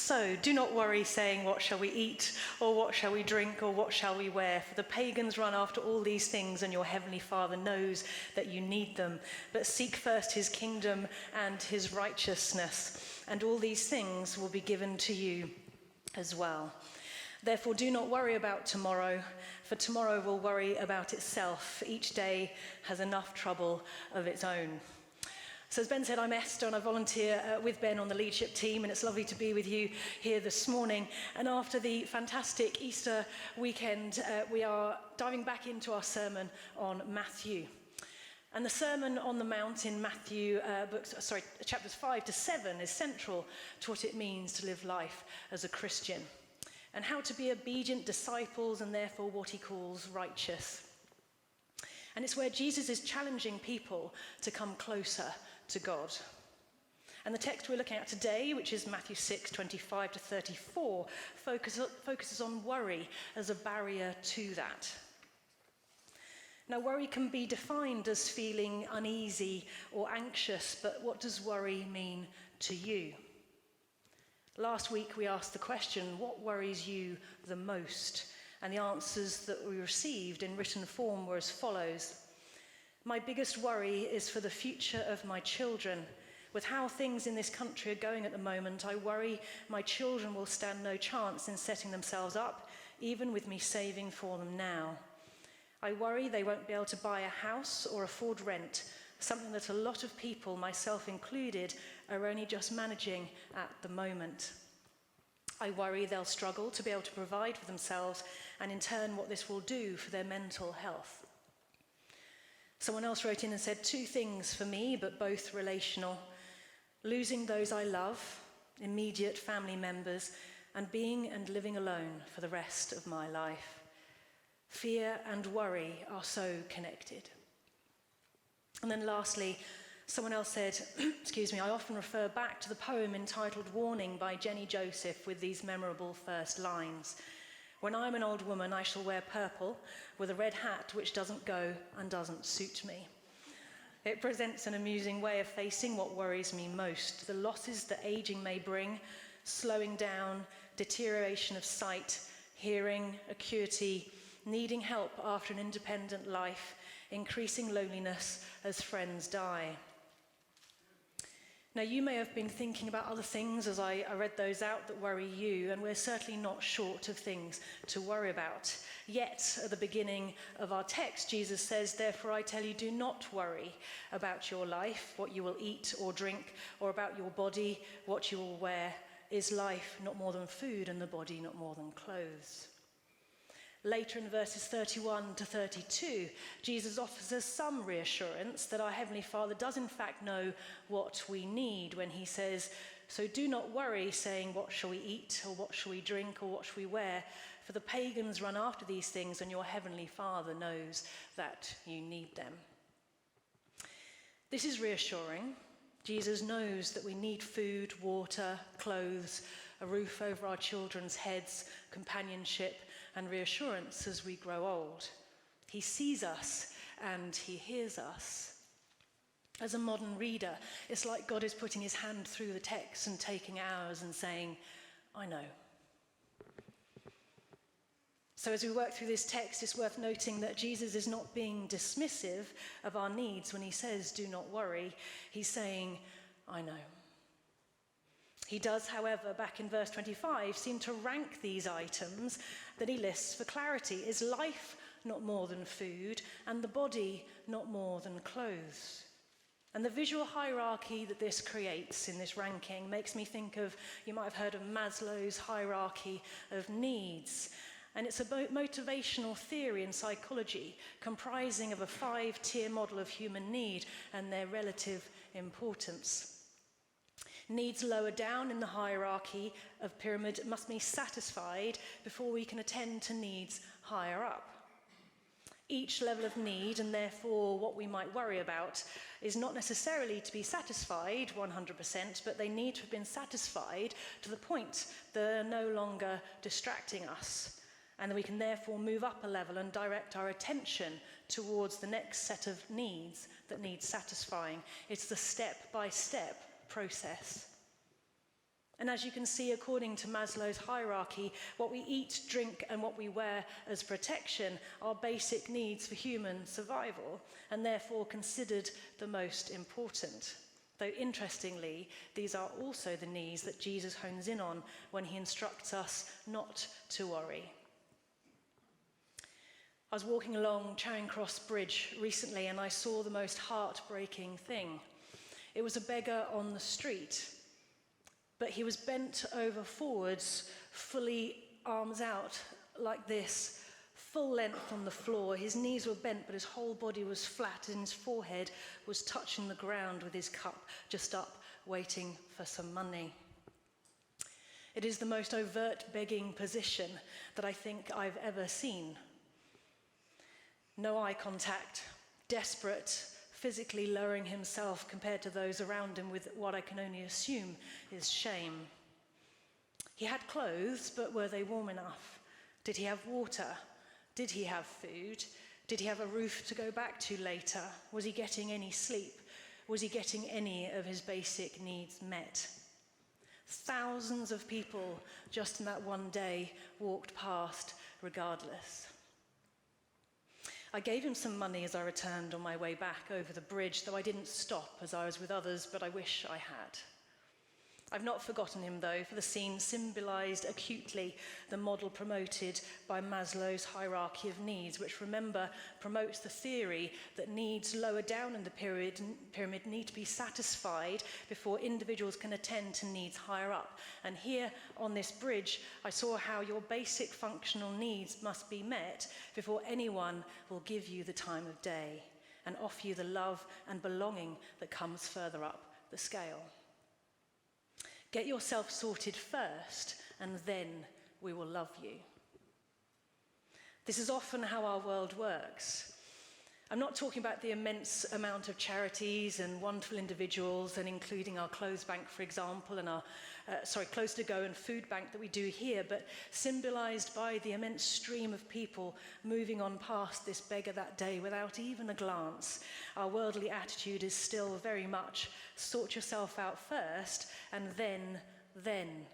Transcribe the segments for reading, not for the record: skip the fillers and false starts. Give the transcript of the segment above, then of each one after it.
So do not worry, saying, what shall we eat, or what shall we drink, or what shall we wear? For the pagans run after all these things, and your heavenly Father knows that you need them. But seek first his kingdom and his righteousness, and all these things will be given to you as well. Therefore do not worry about tomorrow, for tomorrow will worry about itself. Each day has enough trouble of its own. So as Ben said, I'm Esther, and I volunteer with Ben on the leadership team, and it's lovely to be with you here this morning. And after the fantastic Easter weekend, we are diving back into our sermon on Matthew. And the Sermon on the Mount in Matthew chapters 5 to 7 is central to what it means to live life as a Christian, and how to be obedient disciples, and therefore what he calls righteous. And it's where Jesus is challenging people to come closer to God. And the text we're looking at today, which is Matthew 6, 25 to 34, focuses on worry as a barrier to that. Now, worry can be defined as feeling uneasy or anxious, but what does worry mean to you? Last week we asked the question, what worries you the most? And the answers that we received in written form were as follows. My biggest worry is for the future of my children. With how things in this country are going at the moment, I worry my children will stand no chance in setting themselves up, even with me saving for them now. I worry they won't be able to buy a house or afford rent, something that a lot of people, myself included, are only just managing at the moment. I worry they'll struggle to be able to provide for themselves, and in turn what this will do for their mental health. Someone else wrote in and said, 2 things for me, but both relational. Losing those I love, immediate family members, and being and living alone for the rest of my life. Fear and worry are so connected. And then lastly, someone else said, I often refer back to the poem entitled Warning by Jenny Joseph with these memorable first lines. When I'm an old woman, I shall wear purple with a red hat which doesn't go and doesn't suit me. It presents an amusing way of facing what worries me most, the losses that aging may bring, slowing down, deterioration of sight, hearing, acuity, needing help after an independent life, increasing loneliness as friends die. Now, you may have been thinking about other things as I read those out that worry you, and we're certainly not short of things to worry about. Yet, at the beginning of our text, Jesus says, therefore I tell you, do not worry about your life, what you will eat or drink, or about your body, what you will wear. Is life not more than food, and the body not more than clothes? Later in verses 31 to 32, Jesus offers us some reassurance that our Heavenly Father does in fact know what we need when he says, so do not worry, saying, what shall we eat, or what shall we drink, or what shall we wear? For the pagans run after these things, and your Heavenly Father knows that you need them. This is reassuring. Jesus knows that we need food, water, clothes, a roof over our children's heads, companionship, and reassurance as we grow old. He sees us and he hears us. As a modern reader, it's like God is putting his hand through the text and taking ours and saying, I know. So as we work through this text, it's worth noting that Jesus is not being dismissive of our needs when he says, do not worry. He's saying, I know. He does, however, back in verse 25, seem to rank these items that he lists for clarity. Is life not more than food, and the body not more than clothes? And the visual hierarchy that this creates in this ranking makes me think of, you might have heard of Maslow's hierarchy of needs. And it's a motivational theory in psychology comprising of a 5-tier model of human need and their relative importance. Needs lower down in the hierarchy of pyramid must be satisfied before we can attend to needs higher up. Each level of need, and therefore what we might worry about, is not necessarily to be satisfied 100%, but they need to have been satisfied to the point they're no longer distracting us. And we can therefore move up a level and direct our attention towards the next set of needs that need satisfying. It's the step-by-step process. And as you can see, according to Maslow's hierarchy, what we eat, drink, and what we wear as protection are basic needs for human survival, and therefore considered the most important. Though interestingly, these are also the needs that Jesus hones in on when he instructs us not to worry. I was walking along Charing Cross Bridge recently and I saw the most heartbreaking thing. It was a beggar on the street, but he was bent over forwards, fully arms out like this, full length on the floor. His knees were bent, but his whole body was flat and his forehead was touching the ground with his cup just up, waiting for some money. It is the most overt begging position that I think I've ever seen. No eye contact, desperate, physically lowering himself compared to those around him with what I can only assume is shame. He had clothes, but were they warm enough? Did he have water? Did he have food? Did he have a roof to go back to later? Was he getting any sleep? Was he getting any of his basic needs met? Thousands of people just in that one day walked past regardless. I gave him some money as I returned on my way back over the bridge, though I didn't stop as I was with others, but I wish I had. I've not forgotten him, though, for the scene symbolised acutely the model promoted by Maslow's hierarchy of needs, which, remember, promotes the theory that needs lower down in the pyramid need to be satisfied before individuals can attend to needs higher up. And here on this bridge, I saw how your basic functional needs must be met before anyone will give you the time of day and offer you the love and belonging that comes further up the scale. Get yourself sorted first, and then we will love you. This is often how our world works. I'm not talking about the immense amount of charities and wonderful individuals, and including our clothes bank, for example, and our clothes to go and food bank that we do here, but symbolised by the immense stream of people moving on past this beggar that day without even a glance. Our worldly attitude is still very much sort yourself out first, and then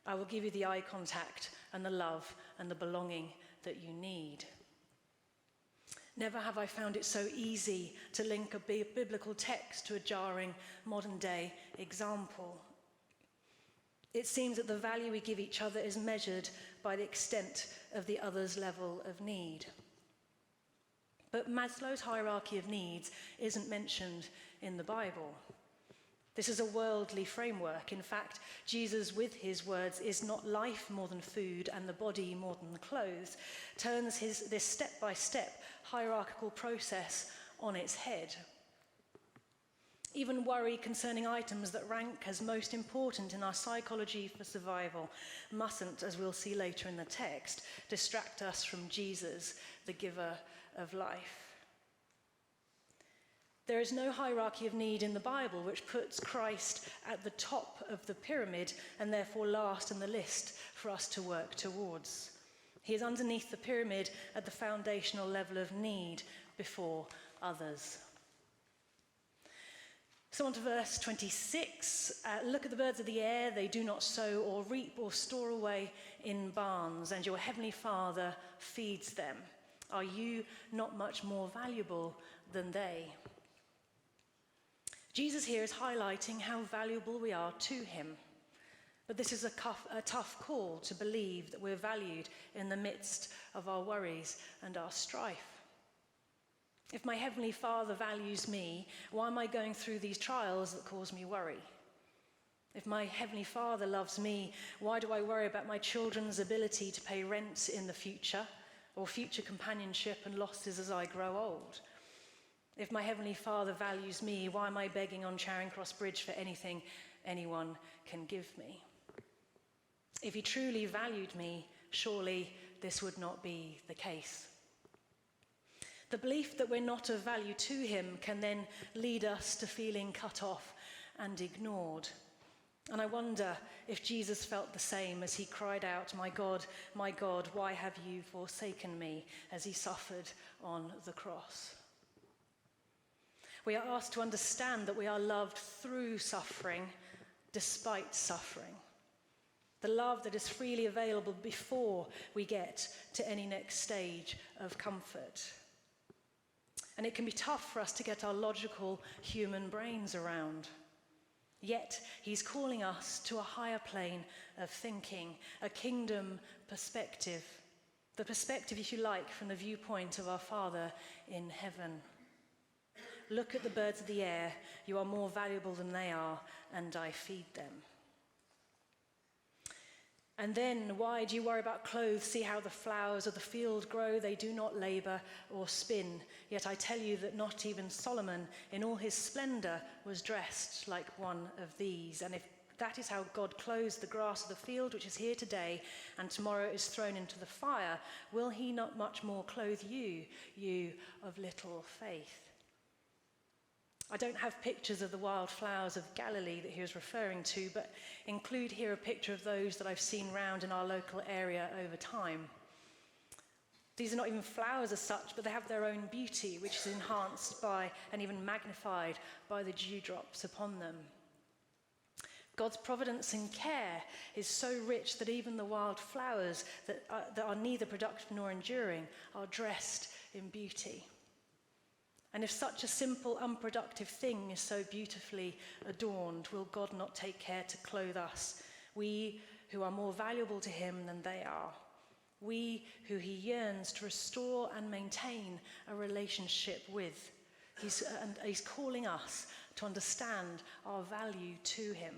I will give you the eye contact and the love and the belonging that you need. Never have I found it so easy to link a biblical text to a jarring modern-day example. It seems that the value we give each other is measured by the extent of the other's level of need. But Maslow's hierarchy of needs isn't mentioned in the Bible. This is a worldly framework. In fact, Jesus, with his words, is not life more than food and the body more than clothes, turns this step-by-step hierarchical process on its head. Even worry concerning items that rank as most important in our psychology for survival mustn't, as we'll see later in the text, distract us from Jesus, the giver of life. There is no hierarchy of need in the Bible which puts Christ at the top of the pyramid and therefore last in the list for us to work towards. He is underneath the pyramid at the foundational level of need before others. So on to verse 26. Look at the birds of the air. They do not sow or reap or store away in barns, and your heavenly Father feeds them. Are you not much more valuable than they? Jesus here is highlighting how valuable we are to him. But this is a tough call to believe that we're valued in the midst of our worries and our strife. If my Heavenly Father values me, why am I going through these trials that cause me worry? If my Heavenly Father loves me, why do I worry about my children's ability to pay rent in the future, or future companionship and losses as I grow old? If my Heavenly Father values me, why am I begging on Charing Cross Bridge for anything anyone can give me? If he truly valued me, surely this would not be the case. The belief that we're not of value to him can then lead us to feeling cut off and ignored. And I wonder if Jesus felt the same as he cried out, my God, why have you forsaken me?" as he suffered on the cross. We are asked to understand that we are loved through suffering, despite suffering. the love that is freely available before we get to any next stage of comfort. And it can be tough for us to get our logical human brains around. Yet he's calling us to a higher plane of thinking, a kingdom perspective. The perspective, if you like, from the viewpoint of our Father in heaven. Look at the birds of the air. You are more valuable than they are, and I feed them. And then, why do you worry about clothes? See how the flowers of the field grow. They do not labor or spin. Yet I tell you that not even Solomon, in all his splendor, was dressed like one of these. And if that is how God clothes the grass of the field, which is here today, and tomorrow is thrown into the fire, will he not much more clothe you, you of little faith? I don't have pictures of the wildflowers of Galilee that he was referring to, but include here a picture of those that I've seen round in our local area over time. These are not even flowers as such, but they have their own beauty, which is enhanced by and even magnified by the dewdrops upon them. God's providence and care is so rich that even the wild flowers that are neither productive nor enduring are dressed in beauty. And if such a simple, unproductive thing is so beautifully adorned, will God not take care to clothe us, we who are more valuable to him than they are, we who he yearns to restore and maintain a relationship with? He's calling us to understand our value to him.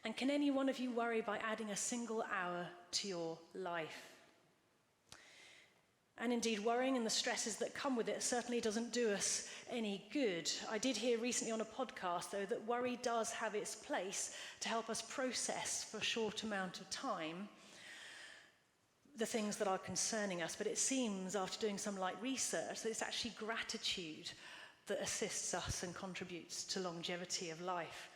And can any one of you worry by adding a single hour to your life? And indeed, worrying and the stresses that come with it certainly doesn't do us any good. I did hear recently on a podcast, though, that worry does have its place to help us process for a short amount of time the things that are concerning us. But it seems, after doing some light research, that it's actually gratitude that assists us and contributes to longevity of life.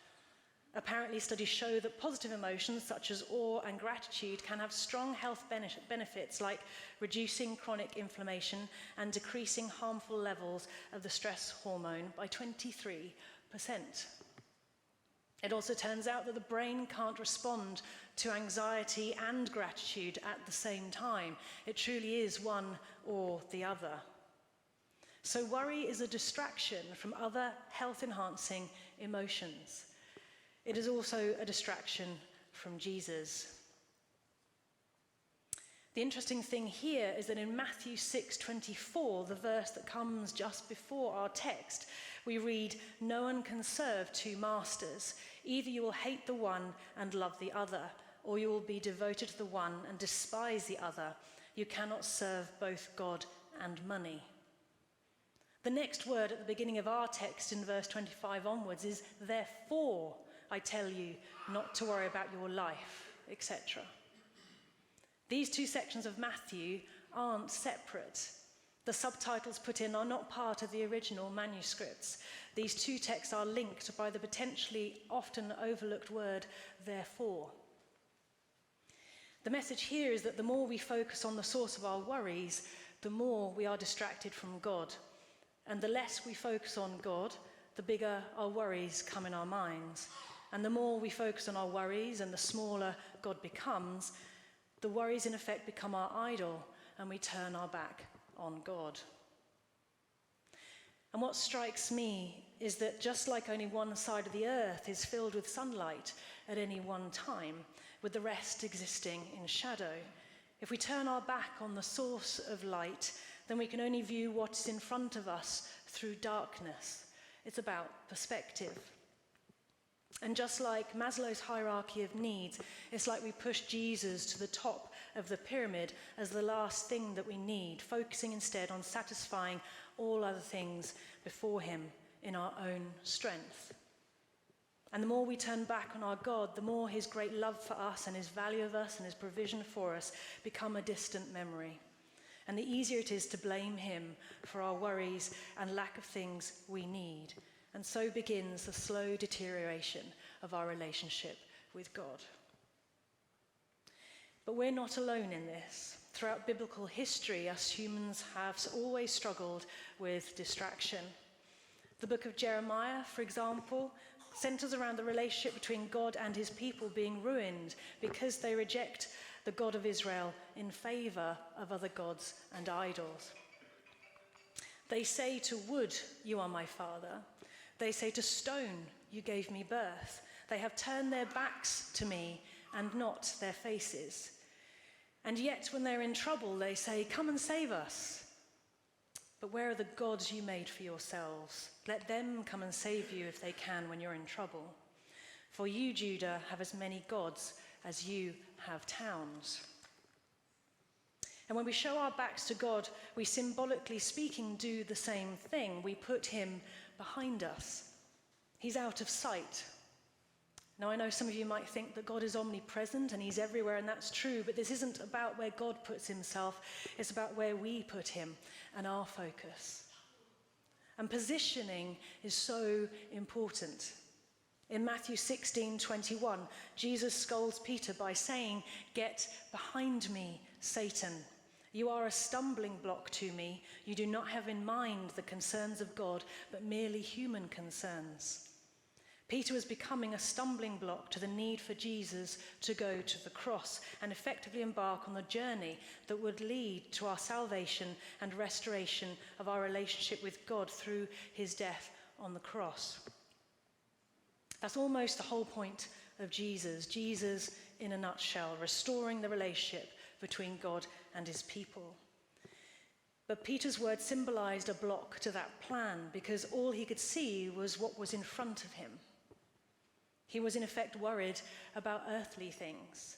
Apparently, studies show that positive emotions such as awe and gratitude can have strong health benefits like reducing chronic inflammation and decreasing harmful levels of the stress hormone by 23%. It also turns out that the brain can't respond to anxiety and gratitude at the same time. It truly is one or the other. So worry is a distraction from other health-enhancing emotions. It is also a distraction from Jesus. The interesting thing here is that in Matthew 6:24, the verse that comes just before our text, we read, "No one can serve two masters. Either you will hate the one and love the other, or you will be devoted to the one and despise the other. You cannot serve both God and money." The next word at the beginning of our text in verse 25 onwards is, "Therefore, I tell you not to worry about your life," etc. These two sections of Matthew aren't separate. The subtitles put in are not part of the original manuscripts. These two texts are linked by the potentially often overlooked word, therefore. The message here is that the more we focus on the source of our worries, the more we are distracted from God. And the less we focus on God, the bigger our worries come in our minds. And the more we focus on our worries and the smaller God becomes, the worries in effect become our idol and we turn our back on God. And what strikes me is that just like only one side of the earth is filled with sunlight at any one time, with the rest existing in shadow, if we turn our back on the source of light, then we can only view what is in front of us through darkness. It's about perspective. And just like Maslow's hierarchy of needs, it's like we push Jesus to the top of the pyramid as the last thing that we need, focusing instead on satisfying all other things before him in our own strength. And the more we turn back on our God, the more his great love for us and his value of us and his provision for us become a distant memory. And the easier it is to blame him for our worries and lack of things we need. And so begins the slow deterioration of our relationship with God. But we're not alone in this. Throughout biblical history, us humans have always struggled with distraction. The book of Jeremiah, for example, centers around the relationship between God and his people being ruined because they reject the God of Israel in favor of other gods and idols. They say to wood, "You are my father." They say to stone, "You gave me birth." They have turned their backs to me and not their faces. And yet when they're in trouble, they say, "Come and save us." But where are the gods you made for yourselves? Let them come and save you if they can when you're in trouble. For you, Judah, have as many gods as you have towns. And when we show our backs to God, we symbolically speaking do the same thing. We put him behind us. He's out of sight. Now, I know some of you might think that God is omnipresent and he's everywhere, and that's true, but this isn't about where God puts himself. It's about where we put him and our focus. And positioning is so important. In Matthew 16:21, Jesus scolds Peter by saying, "Get behind me, Satan. You are a stumbling block to me. You do not have in mind the concerns of God, but merely human concerns." Peter was becoming a stumbling block to the need for Jesus to go to the cross and effectively embark on the journey that would lead to our salvation and restoration of our relationship with God through his death on the cross. That's almost the whole point of Jesus. Jesus, in a nutshell, restoring the relationship between God and his people. But Peter's words symbolized a block to that plan because all he could see was what was in front of him. He was in effect worried about earthly things.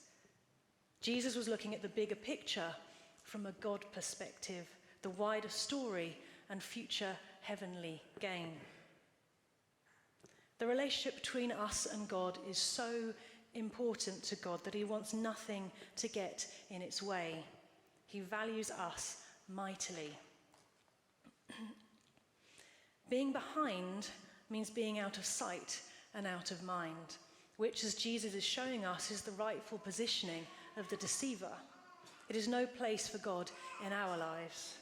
Jesus was looking at the bigger picture from a God perspective, the wider story and future heavenly gain. The relationship between us and God is so important to God that he wants nothing to get in its way. He values us mightily. Being behind means being out of sight and out of mind, which, as Jesus is showing us, is the rightful positioning of the deceiver. It is no place for God in our lives.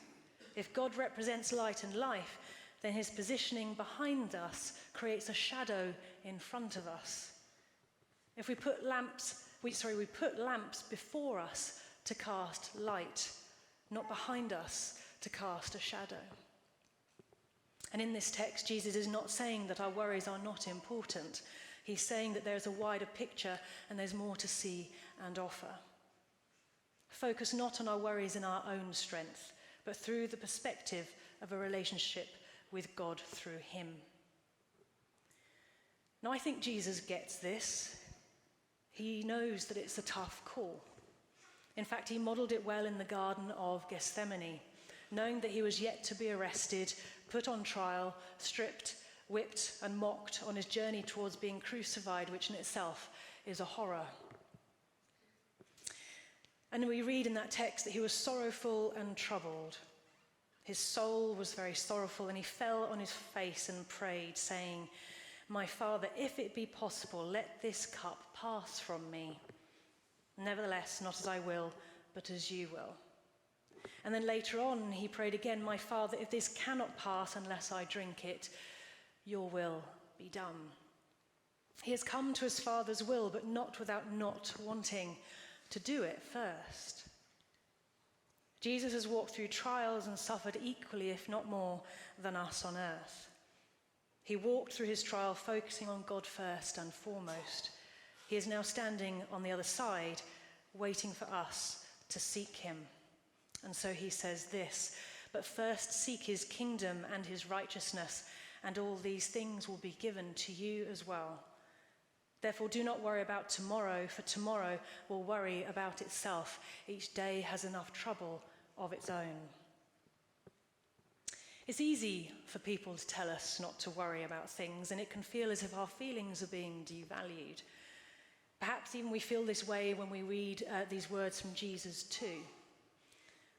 If God represents light and life, then his positioning behind us creates a shadow in front of us. If we put lamps before us to cast light, not behind us to cast a shadow. And in this text, Jesus is not saying that our worries are not important. He's saying that there's a wider picture and there's more to see and offer. Focus not on our worries in our own strength, but through the perspective of a relationship with God through him. Now, I think Jesus gets this. He knows that it's a tough call. In fact, he modeled it well in the Garden of Gethsemane, knowing that he was yet to be arrested, put on trial, stripped, whipped, and mocked on his journey towards being crucified, which in itself is a horror. And we read in that text that he was sorrowful and troubled. His soul was very sorrowful, and he fell on his face and prayed, saying, "My Father, if it be possible, let this cup pass from me. Nevertheless, not as I will, but as you will." And then later on, he prayed again, "My Father, if this cannot pass unless I drink it, your will be done." He has come to his Father's will, but not without not wanting to do it first. Jesus has walked through trials and suffered equally, if not more, than us on earth. He walked through his trial focusing on God first and foremost. He is now standing on the other side, waiting for us to seek him. And so he says this, "But first seek his kingdom and his righteousness, and all these things will be given to you as well. Therefore do not worry about tomorrow, for tomorrow will worry about itself. Each day has enough trouble of its own." It's easy for people to tell us not to worry about things, and it can feel as if our feelings are being devalued. Perhaps even we feel this way when we read these words from Jesus too.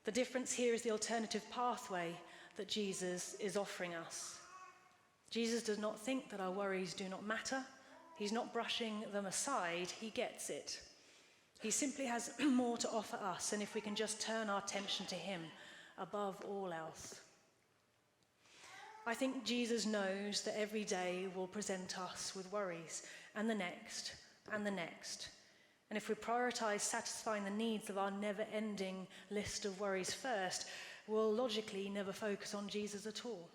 The difference here is the alternative pathway that Jesus is offering us. Jesus does not think that our worries do not matter. He's not brushing them aside. He gets it. He simply has more to offer us, and if we can just turn our attention to him above all else. I think Jesus knows that every day will present us with worries, and the next, and the next. And if we prioritize satisfying the needs of our never-ending list of worries first, we'll logically never focus on Jesus at all.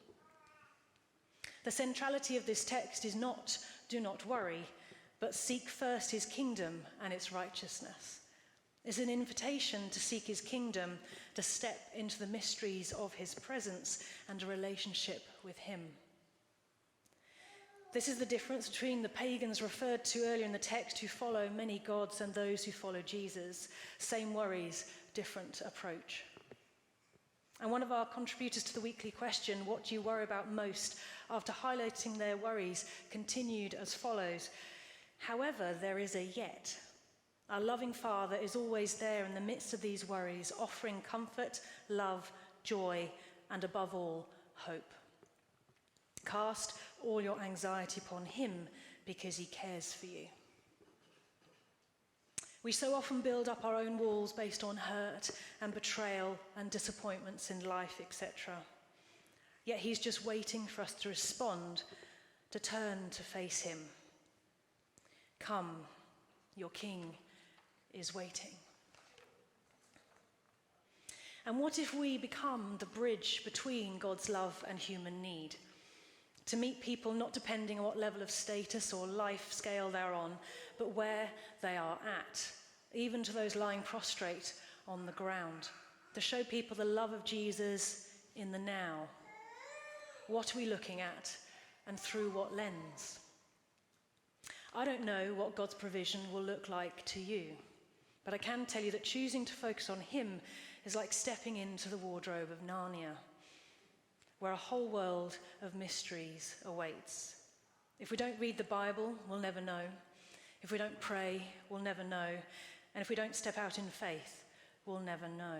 The centrality of this text is not, do not worry, but seek first his kingdom and its righteousness. It's an invitation to seek his kingdom, to step into the mysteries of his presence and a relationship with him. This is the difference between the pagans referred to earlier in the text who follow many gods and those who follow Jesus. Same worries, different approach. And one of our contributors to the weekly question, what do you worry about most, after highlighting their worries, continued as follows: however, there is a yet. Our loving Father is always there in the midst of these worries, offering comfort, love, joy, and above all, hope. Cast all your anxiety upon him because he cares for you. We so often build up our own walls based on hurt and betrayal and disappointments in life, etc. Yet he's just waiting for us to respond, to turn to face him. Come, your King is waiting. And what if we become the bridge between God's love and human need? To meet people not depending on what level of status or life scale they're on, but where they are at, even to those lying prostrate on the ground. To show people the love of Jesus in the now. What are we looking at, and through what lens? I don't know what God's provision will look like to you, but I can tell you that choosing to focus on him is like stepping into the wardrobe of Narnia, where a whole world of mysteries awaits. If we don't read the Bible, we'll never know. If we don't pray, we'll never know. And if we don't step out in faith, we'll never know.